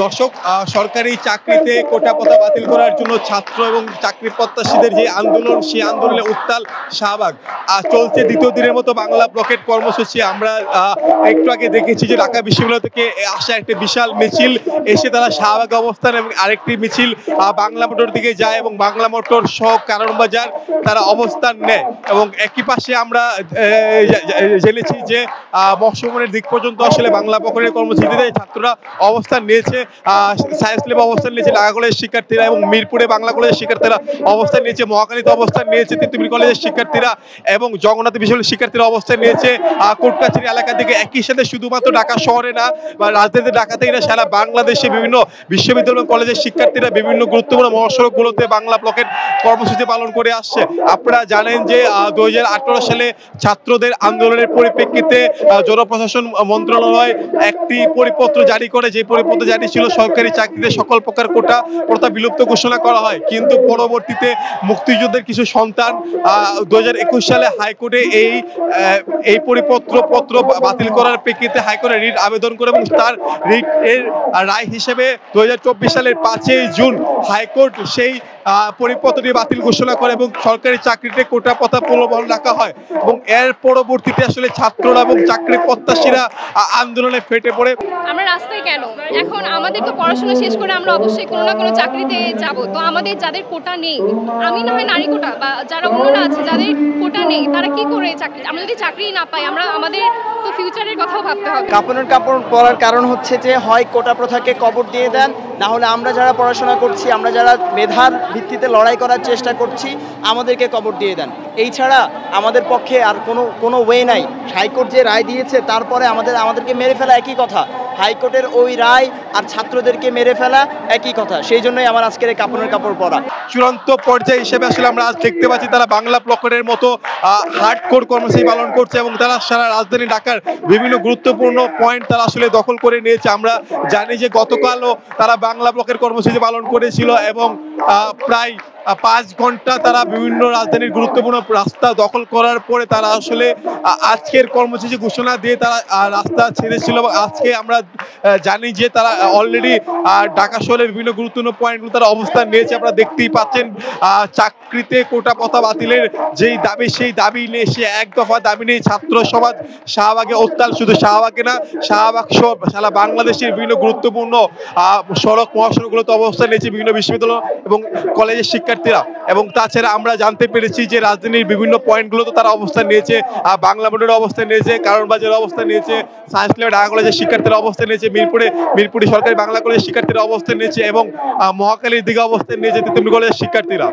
দর্শক, সরকারি চাকরিতে কোটা প্রথা বাতিল করার জন্য ছাত্র এবং চাকরি প্রত্যাশীদের যে আন্দোলন, সেই আন্দোলনে উত্তাল শাহবাগ চলছে দ্বিতীয় দিনের মতো বাংলা ব্লকেট কর্মসূচি। আমরা একটু আগে দেখেছি যে ঢাকা বিশ্ববিদ্যালয় থেকে আসা একটি বিশাল মিছিল এসে তারা শাহবাগে অবস্থান এবং আরেকটি মিছিল বাংলা মোটর দিকে যায় এবং বাংলা মোটর সহ কারণবাজার তারা অবস্থান নেয়। এবং একই পাশে আমরা জেনেছি যে মৎস্যভবনের দিক পর্যন্ত আসলে বাংলা ব্লকের কর্মসূচিতে ছাত্ররা অবস্থান নিয়েছে, সায়েন্স ল্যাবে অবস্থান নিয়েছে ঢাকা কলেজের শিক্ষার্থীরা, এবং মিরপুরে বাংলা কলেজের শিক্ষার্থীরা অবস্থান নিয়েছে, মহাখালীতে অবস্থান নিয়েছে তিতুমির কলেজের শিক্ষার্থীরা, এবং জগন্নাথ বিশ্ববিদ্যালয়ের শিক্ষার্থীরা অবস্থান নিয়েছে কোটকাছারি এলাকা থেকে। একই সাথে শুধুমাত্র ঢাকা শহরে না বা রাজধানী ঢাকাতেই না, সারা বাংলাদেশে বিভিন্ন বিশ্ববিদ্যালয় কলেজের শিক্ষার্থীরা বিভিন্ন গুরুত্বপূর্ণ মহাসড়কগুলোতে বাংলা ব্লকের কর্মসূচি পালন করে আসছে। আপনারা জানেন যে 2018 সালে ছাত্রদের আন্দোলনের পরিপ্রেক্ষিতে জনপ্রশাসন মন্ত্রণালয় একটি পরিপত্র জারি করে, যে পরিপত্র জারি ছিল সরকারি চাকরিতে সকল প্রকার কোটা প্রথা বিলুপ্ত ঘোষণা করা হয়। কিন্তু পরবর্তীতে মুক্তিযুদ্ধের কিছু সন্তান 2021 সালে হাইকোর্টে এই পরিপত্র বাতিল করার প্রেক্ষিতে হাইকোর্টে রিট আবেদন করে, এবং তার রিট এর রায় হিসেবে 2024 সালের 5 জুন হাইকোর্ট সেই পরিপত্রটি বাতিল ঘোষণা করে এবং সরকারি চাকরিতে কোটা প্রথা পুনর্বহাল রাখা হয়। এবং এর পরবর্তীতে আসলে ছাত্ররা এবং চাকরি প্রত্যাশীরা আন্দোলনে ফেটে পড়ে। আমরা রাস্তায় কেন? এখন আমাদের তো পড়াশোনা শেষ করে আমরা অবশ্যই কোনো না কোনো চাকরিতে যাব। তো আমাদের যাদের কোটা নেই, আমি না হয় নারী কোটা বা যারা অন্যরা আছে যাদের কোটা নেই, তারা কি করে চাকরি? আমরা যদি চাকরি না পাই, আমাদের তো ফিউচারের কথাও ভাবতে হবে। কাপড় পরার কারণ হচ্ছে যে হয় কোটা প্রথাকে কবর দিয়ে দেন, না হলে আমরা যারা পড়াশোনা করছি, আমরা যারা মেধার ভিত্তিতে লড়াই করার চেষ্টা করছি, আমাদেরকে কবর দিয়ে দেন। এই ছাড়া আমাদের পক্ষে আর কোনো ওয়ে নাই। হাইকোর্ট যে রায় দিয়েছে তারপরে আমাদেরকে মেরে ফেলা একই কথা। হাইকোর্টের ওই রায় আর ছাত্রদেরকে মেরে ফেলা একই কথা। সেই জন্যই আমার আজকের এই কাপড় পরা। চূড়ান্ত পর্যায়ে হিসেবে আসলে আমরা আজ দেখতে পাচ্ছি তারা বাংলা ব্লকের মতো হার্ডকোর কর্মসূচি পালন করছে এবং তারা সারা রাজধানী ঢাকার বিভিন্ন গুরুত্বপূর্ণ পয়েন্ট তারা আসলে দখল করে নিয়েছে। আমরা জানি যে গতকালও তারা বাংলা ব্লকের কর্মসূচি পালন করেছিল এবং প্রায় 5 ঘন্টা তারা বিভিন্ন রাজধানীর গুরুত্বপূর্ণ রাস্তা দখল করার পরে তারা আসলে আজকের কর্মসূচি ঘোষণা দিয়ে তারা রাস্তা ছেড়েছিল। আজকে আমরা জানি যে তারা অলরেডি ঢাকা শহরের বিভিন্ন গুরুত্বপূর্ণ পয়েন্টগুলো তারা অবস্থান নিয়েছে। আপনারা দেখতেই পাচ্ছেন চাকরিতে কোটা প্রথা বাতিলের যেই দাবি, সেই দাবি নিয়ে সে এক দফা দাবি নিয়ে ছাত্র সমাজ শাহবাগে উত্তাল। শুধু শাহবাগে না, শাহবাগ সহ সারা বাংলাদেশের বিভিন্ন গুরুত্বপূর্ণ সড়ক মহাসড়কগুলোতে অবস্থান নিয়েছে বিভিন্ন বিশ্ববিদ্যালয় এবং কলেজের শিক্ষার্থীরা। এবং তাছাড়া আমরা জানতে পেরেছি যে রাজধানীর বিভিন্ন পয়েন্টগুলোতে তারা অবস্থান নিয়েছে, বাংলা মোটরের অবস্থান নিয়েছে, কারণবাজারের অবস্থান নিয়েছে, সায়েন্স ল্যাবে ঢাকা কলেজের শিক্ষার্থীরা অবস্থান নিয়েছে, মিরপুরে সরকারি বাংলা কলেজের শিক্ষার্থীরা অবস্থান নিয়েছে এবং মহাখালীর দিকে অবস্থান নিয়েছে তিতুমির কলেজের শিক্ষার্থীরা।